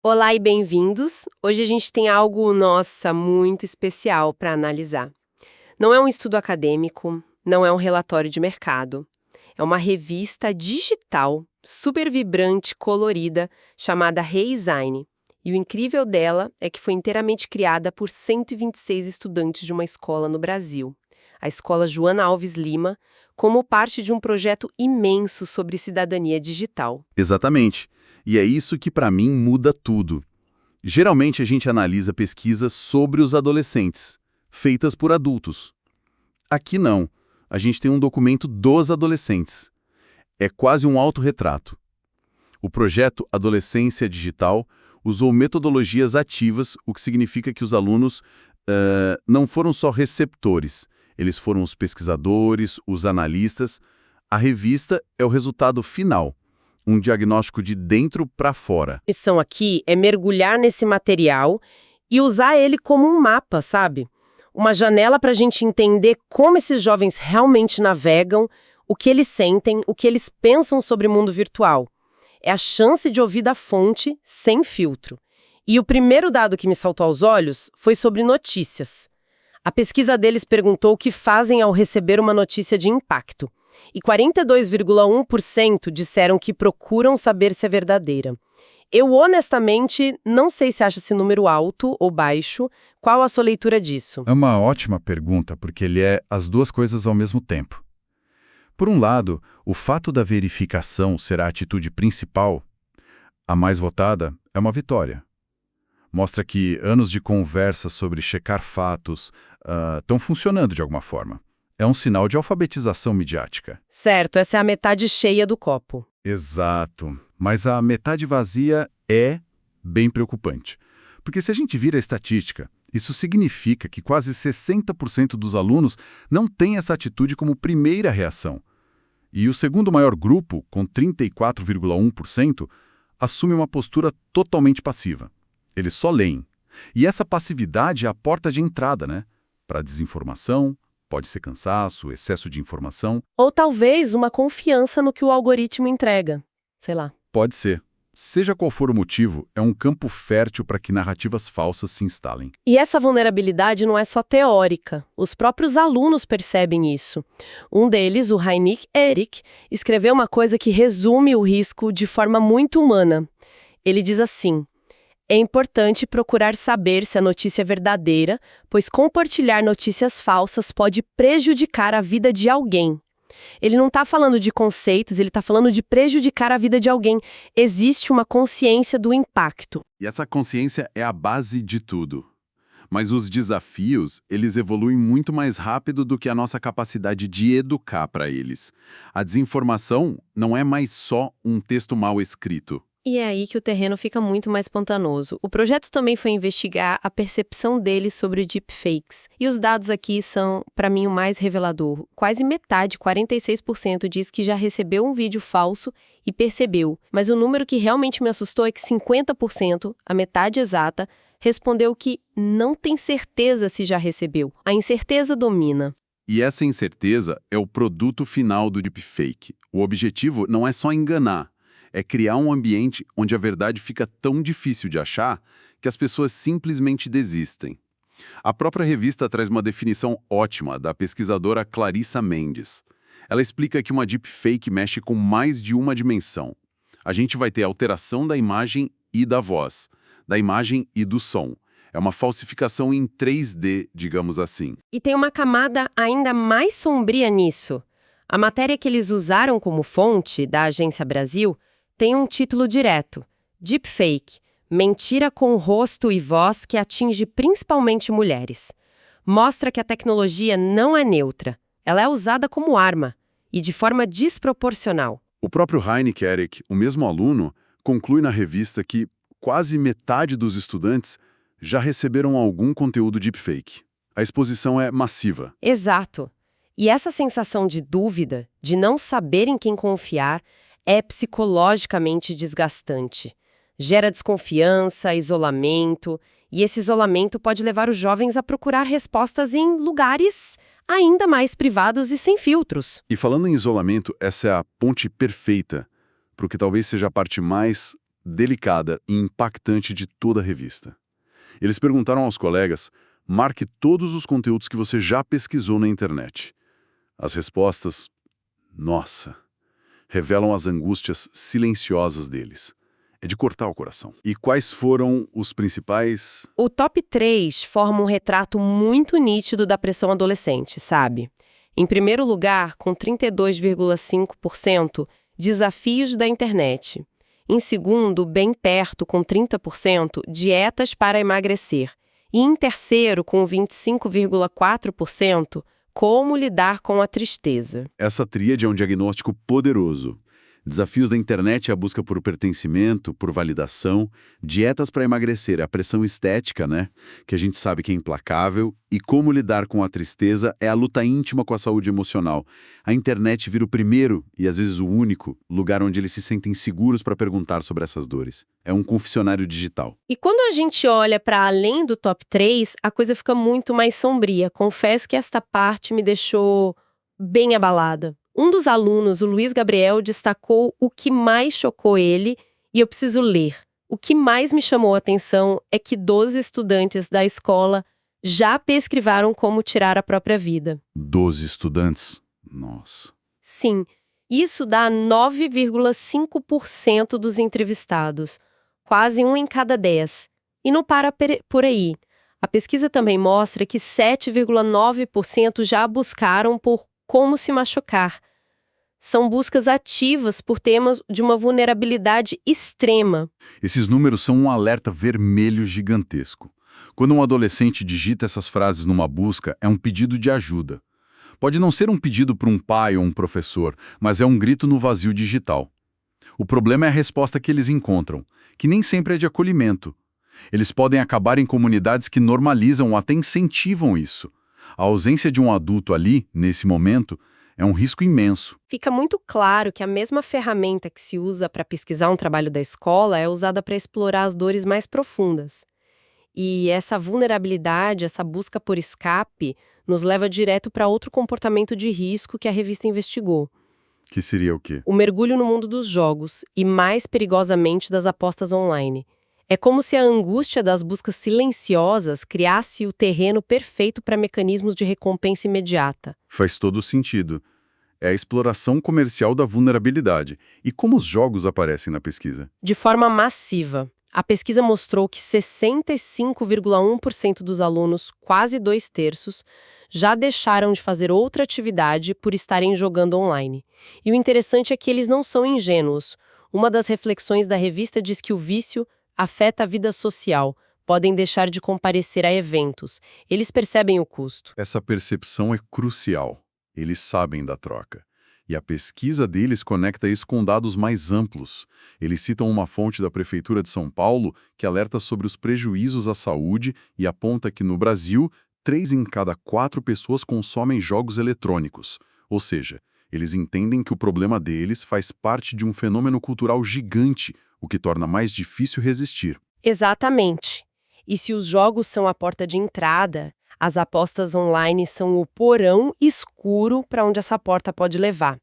Olá e bem-vindos! Hoje a gente tem algo, nossa, muito especial para analisar. Não é um estudo acadêmico, não é um relatório de mercado. É uma revista digital, super vibrante, colorida, chamada Redesign. E o incrível dela é que foi inteiramente criada por 126 estudantes de uma escola no Brasil, a Escola Joana Alves Lima, como parte de um projeto imenso sobre cidadania digital. Exatamente. E é isso que, para mim, muda tudo. Geralmente a gente analisa pesquisas sobre os adolescentes, feitas por adultos. Aqui não. A gente tem um documento dos adolescentes. É quase um autorretrato. O projeto Adolescência Digital usou metodologias ativas, o que significa que os alunos não foram só receptores, eles foram os pesquisadores, os analistas. A revista é o resultado final, um diagnóstico de dentro para fora. A missão aqui é mergulhar nesse material e usar ele como um mapa, sabe? Uma janela para a gente entender como esses jovens realmente navegam, o que eles sentem, o que eles pensam sobre o mundo virtual. É a chance de ouvir da fonte sem filtro. E o primeiro dado que me saltou aos olhos foi sobre notícias. A pesquisa deles perguntou o que fazem ao receber uma notícia de impacto. E 42,1% disseram que procuram saber se é verdadeira. Eu, honestamente, não sei se acha esse número alto ou baixo. Qual a sua leitura disso? É uma ótima pergunta, porque ele é as duas coisas ao mesmo tempo. Por um lado, o fato da verificação ser a atitude principal, a mais votada, é uma vitória. Mostra que anos de conversa sobre checar fatos estão funcionando de alguma forma. É um sinal de alfabetização midiática. Certo, essa é a metade cheia do copo. Exato. Mas a metade vazia é bem preocupante. Porque se a gente vira a estatística, isso significa que quase 60% dos alunos não têm essa atitude como primeira reação. E o segundo maior grupo, com 34,1%, assume uma postura totalmente passiva. Eles só leem. E essa passividade é a porta de entrada, né? Para desinformação, pode ser cansaço, excesso de informação. Ou talvez uma confiança no que o algoritmo entrega. Sei lá. Pode ser. Seja qual for o motivo, é um campo fértil para que narrativas falsas se instalem. E essa vulnerabilidade não é só teórica. Os próprios alunos percebem isso. Um deles, o Heinik Erik, escreveu uma coisa que resume o risco de forma muito humana. Ele diz assim: é importante procurar saber se a notícia é verdadeira, pois compartilhar notícias falsas pode prejudicar a vida de alguém. Ele não está falando de conceitos, ele está falando de prejudicar a vida de alguém. Existe uma consciência do impacto. E essa consciência é a base de tudo. Mas os desafios, eles evoluem muito mais rápido do que a nossa capacidade de educar para eles. A desinformação não é mais só um texto mal escrito. E é aí que o terreno fica muito mais pantanoso. O projeto também foi investigar a percepção deles sobre deepfakes. E os dados aqui são, para mim, o mais revelador. Quase metade, 46%, diz que já recebeu um vídeo falso e percebeu. Mas o número que realmente me assustou é que 50%, a metade exata, respondeu que não tem certeza se já recebeu. A incerteza domina. E essa incerteza é o produto final do deepfake. O objetivo não é só enganar. É criar um ambiente onde a verdade fica tão difícil de achar que as pessoas simplesmente desistem. A própria revista traz uma definição ótima da pesquisadora Clarissa Mendes. Ela explica que uma deepfake mexe com mais de uma dimensão. A gente vai ter alteração da imagem e da voz, da imagem e do som. É uma falsificação em 3D, digamos assim. E tem uma camada ainda mais sombria nisso. A matéria que eles usaram como fonte, da Agência Brasil, tem um título direto: Deepfake, mentira com rosto e voz que atinge principalmente mulheres. Mostra que a tecnologia não é neutra, ela é usada como arma, e de forma desproporcional. O próprio Heinik Erik, o mesmo aluno, conclui na revista que quase metade dos estudantes já receberam algum conteúdo deepfake. A exposição é massiva. Exato. E essa sensação de dúvida, de não saber em quem confiar, é psicologicamente desgastante. Gera desconfiança, isolamento, e esse isolamento pode levar os jovens a procurar respostas em lugares ainda mais privados e sem filtros. E falando em isolamento, essa é a ponte perfeita, porque talvez seja a parte mais delicada e impactante de toda a revista. Eles perguntaram aos colegas: marque todos os conteúdos que você já pesquisou na internet. As respostas, nossa, revelam as angústias silenciosas deles. É de cortar o coração. E quais foram os principais? O top 3 forma um retrato muito nítido da pressão adolescente, sabe? Em primeiro lugar, com 32,5%, desafios da internet. Em segundo, bem perto, com 30%, dietas para emagrecer. E em terceiro, com 25,4%, como lidar com a tristeza. Essa tríade é um diagnóstico poderoso. Desafios da internet é a busca por pertencimento, por validação, dietas para emagrecer, a pressão estética, né? Que a gente sabe que é implacável, e como lidar com a tristeza é a luta íntima com a saúde emocional. A internet vira o primeiro, e às vezes o único, lugar onde eles se sentem seguros para perguntar sobre essas dores. É um confessionário digital. E quando a gente olha para além do top 3, a coisa fica muito mais sombria. Confesso que esta parte me deixou bem abalada. Um dos alunos, o Luiz Gabriel, destacou o que mais chocou ele, e eu preciso ler. O que mais me chamou a atenção é que 12 estudantes da escola já pesquisaram como tirar a própria vida. 12 estudantes? Nossa. Sim, isso dá 9,5% dos entrevistados, quase 1 em cada 10. E não para por aí. A pesquisa também mostra que 7,9% já buscaram por como se machucar. São buscas ativas por temas de uma vulnerabilidade extrema. Esses números são um alerta vermelho gigantesco. Quando um adolescente digita essas frases numa busca, é um pedido de ajuda. Pode não ser um pedido para um pai ou um professor, mas é um grito no vazio digital. O problema é a resposta que eles encontram, que nem sempre é de acolhimento. Eles podem acabar em comunidades que normalizam ou até incentivam isso. A ausência de um adulto ali, nesse momento, é um risco imenso. Fica muito claro que a mesma ferramenta que se usa para pesquisar um trabalho da escola é usada para explorar as dores mais profundas. E essa vulnerabilidade, essa busca por escape, nos leva direto para outro comportamento de risco que a revista investigou. Que seria o quê? O mergulho no mundo dos jogos e, mais perigosamente, das apostas online. É como se a angústia das buscas silenciosas criasse o terreno perfeito para mecanismos de recompensa imediata. Faz todo sentido. É a exploração comercial da vulnerabilidade. E como os jogos aparecem na pesquisa? De forma massiva. A pesquisa mostrou que 65,1% dos alunos, quase 2/3, já deixaram de fazer outra atividade por estarem jogando online. E o interessante é que eles não são ingênuos. Uma das reflexões da revista diz que o vício afeta a vida social, podem deixar de comparecer a eventos. Eles percebem o custo. Essa percepção é crucial. Eles sabem da troca. E a pesquisa deles conecta isso com dados mais amplos. Eles citam uma fonte da Prefeitura de São Paulo que alerta sobre os prejuízos à saúde e aponta que no Brasil, 3 em cada 4 pessoas consomem jogos eletrônicos. Ou seja, eles entendem que o problema deles faz parte de um fenômeno cultural gigante, o que torna mais difícil resistir. Exatamente. E se os jogos são a porta de entrada, as apostas online são o porão escuro para onde essa porta pode levar.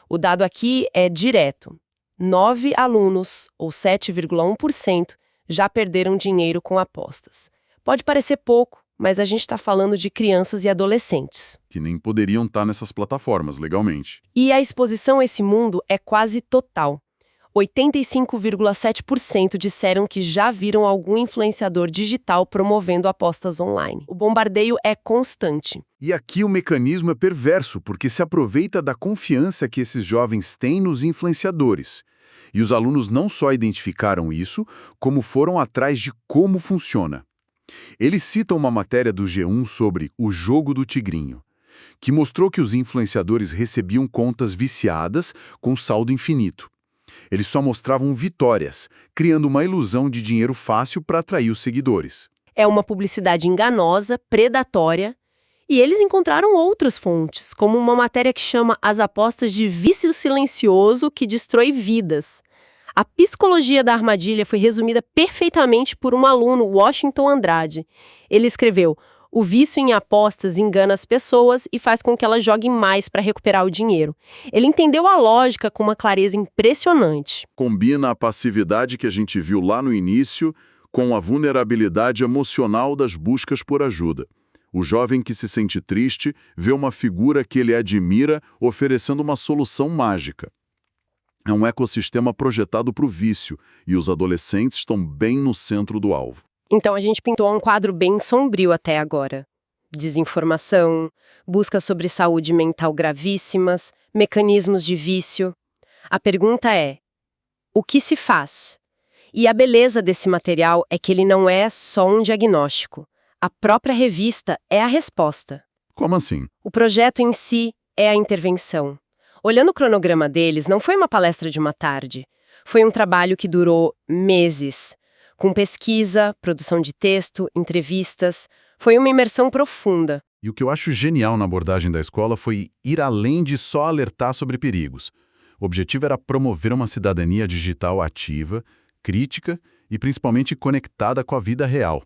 O dado aqui é direto. 9 alunos, ou 7,1%, já perderam dinheiro com apostas. Pode parecer pouco, mas a gente está falando de crianças e adolescentes. Que nem poderiam estar nessas plataformas legalmente. E a exposição a esse mundo é quase total. 85,7% disseram que já viram algum influenciador digital promovendo apostas online. O bombardeio é constante. E aqui o mecanismo é perverso, porque se aproveita da confiança que esses jovens têm nos influenciadores. E os alunos não só identificaram isso, como foram atrás de como funciona. Eles citam uma matéria do G1 sobre o jogo do tigrinho, que mostrou que os influenciadores recebiam contas viciadas com saldo infinito. Eles só mostravam vitórias, criando uma ilusão de dinheiro fácil para atrair os seguidores. É uma publicidade enganosa, predatória, e eles encontraram outras fontes, como uma matéria que chama As Apostas de Vício Silencioso que Destrói Vidas. A psicologia da armadilha foi resumida perfeitamente por um aluno, Washington Andrade. Ele escreveu: O vício em apostas engana as pessoas e faz com que elas joguem mais para recuperar o dinheiro. Ele entendeu a lógica com uma clareza impressionante. Combina a passividade que a gente viu lá no início com a vulnerabilidade emocional das buscas por ajuda. O jovem que se sente triste vê uma figura que ele admira oferecendo uma solução mágica. É um ecossistema projetado para o vício, e os adolescentes estão bem no centro do alvo. Então a gente pintou um quadro bem sombrio até agora. Desinformação, buscas sobre saúde mental gravíssimas, mecanismos de vício. A pergunta é: o que se faz? E a beleza desse material é que ele não é só um diagnóstico. A própria revista é a resposta. Como assim? O projeto em si é a intervenção. Olhando o cronograma deles, não foi uma palestra de uma tarde. Foi um trabalho que durou meses, com pesquisa, produção de texto, entrevistas. Foi uma imersão profunda. E o que eu acho genial na abordagem da escola foi ir além de só alertar sobre perigos. O objetivo era promover uma cidadania digital ativa, crítica e principalmente conectada com a vida real.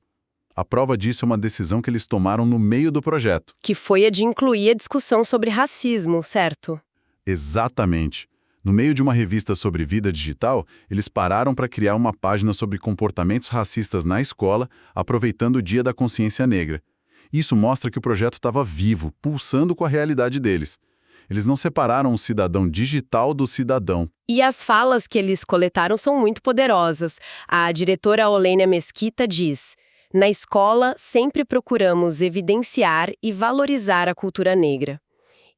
A prova disso é uma decisão que eles tomaram no meio do projeto. Que foi a de incluir a discussão sobre racismo, certo? Exatamente. No meio de uma revista sobre vida digital, eles pararam para criar uma página sobre comportamentos racistas na escola, aproveitando o Dia da Consciência Negra. Isso mostra que o projeto estava vivo, pulsando com a realidade deles. Eles não separaram o cidadão digital do cidadão. E as falas que eles coletaram são muito poderosas. A diretora Olênia Mesquita diz: na escola, sempre procuramos evidenciar e valorizar a cultura negra.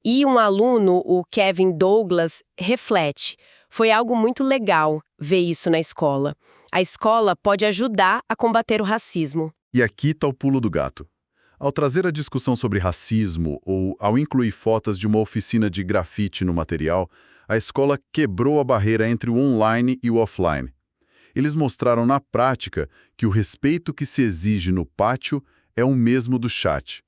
E um aluno, o Kevin Douglas, reflete: foi algo muito legal ver isso na escola. A escola pode ajudar a combater o racismo. E aqui está o pulo do gato. Ao trazer a discussão sobre racismo ou ao incluir fotos de uma oficina de grafite no material, a escola quebrou a barreira entre o online e o offline. Eles mostraram na prática que o respeito que se exige no pátio é o mesmo do chat,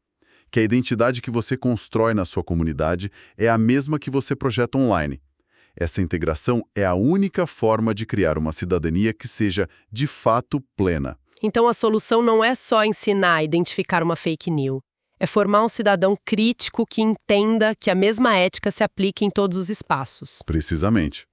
que a identidade que você constrói na sua comunidade é a mesma que você projeta online. Essa integração é a única forma de criar uma cidadania que seja, de fato, plena. Então a solução não é só ensinar a identificar uma fake news. É formar um cidadão crítico que entenda que a mesma ética se aplica em todos os espaços. Precisamente.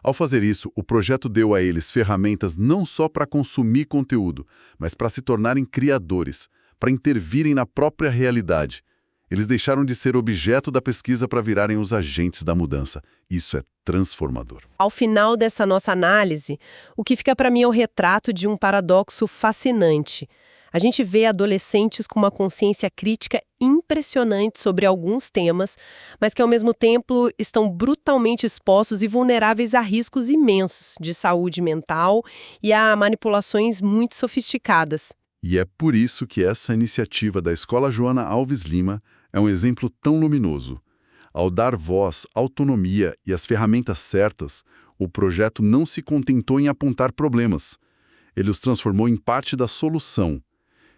Ao fazer isso, o projeto deu a eles ferramentas não só para consumir conteúdo, mas para se tornarem criadores, para intervirem na própria realidade. Eles deixaram de ser objeto da pesquisa para virarem os agentes da mudança. Isso é transformador. Ao final dessa nossa análise, o que fica para mim é o retrato de um paradoxo fascinante. A gente vê adolescentes com uma consciência crítica impressionante sobre alguns temas, mas que ao mesmo tempo estão brutalmente expostos e vulneráveis a riscos imensos de saúde mental e a manipulações muito sofisticadas. E é por isso que essa iniciativa da Escola Joana Alves Lima é um exemplo tão luminoso. Ao dar voz, autonomia e as ferramentas certas, o projeto não se contentou em apontar problemas. Ele os transformou em parte da solução.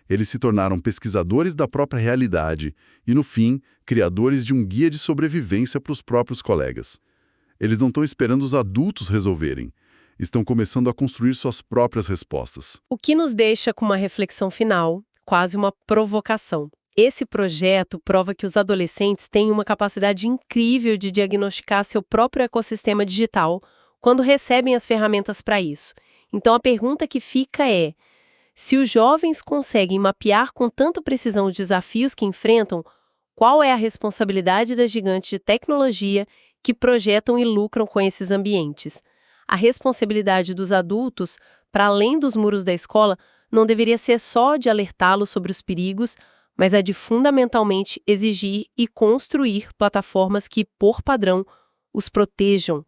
Eles se tornaram pesquisadores da própria realidade e, no fim, criadores de um guia de sobrevivência para os próprios colegas. Eles não estão esperando os adultos resolverem. Estão começando a construir suas próprias respostas. O que nos deixa com uma reflexão final, quase uma provocação. Esse projeto prova que os adolescentes têm uma capacidade incrível de diagnosticar seu próprio ecossistema digital quando recebem as ferramentas para isso. Então a pergunta que fica é: se os jovens conseguem mapear com tanta precisão os desafios que enfrentam, qual é a responsabilidade das gigantes de tecnologia que projetam e lucram com esses ambientes? A responsabilidade dos adultos, para além dos muros da escola, não deveria ser só de alertá-los sobre os perigos, mas é de fundamentalmente exigir e construir plataformas que, por padrão, os protejam